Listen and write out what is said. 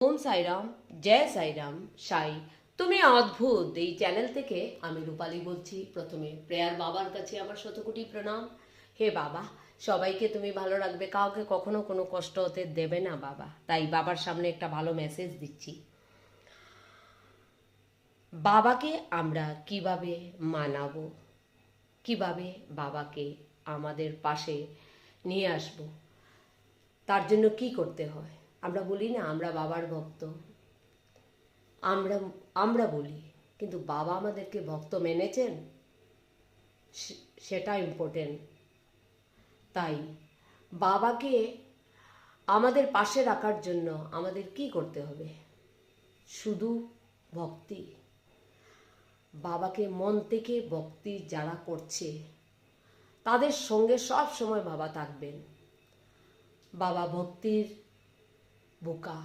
ওম সাইরাম, জয় সাইরাম, সাই তুমি অদ্ভুত এই চ্যানেল থেকে আমি রূপালী বলছি। প্রথমে প্রেয়ার বাবার কাছে আমার শতকোটি প্রণাম। হে বাবা, সবাইকে তুমি ভালো রাখবে, কাউকে কখনো কোনো কষ্ট হতে দেবে না বাবা। তাই বাবার সামনে একটা ভালো মেসেজ দিচ্ছি। বাবাকে আমরা কিভাবে মানাবো, কিভাবে বাবাকে আমাদের পাশে নিয়ে আসব, তার জন্য কি করতে হয়। আমরা বলি না আমরা বাবার ভক্ত, আমরা আমরা বলি, কিন্তু বাবা আমাদেরকে ভক্ত মেনেছেন, সেটা ইম্পর্টেন্ট। তাই বাবাকে আমাদের পাশে রাখার জন্য আমাদের কি করতে হবে? শুধু ভক্তি। বাবাকে মন থেকে ভক্তি যারা করছে তাদের সঙ্গে সব সময় বাবা থাকবেন। বাবা ভক্তির বোকা,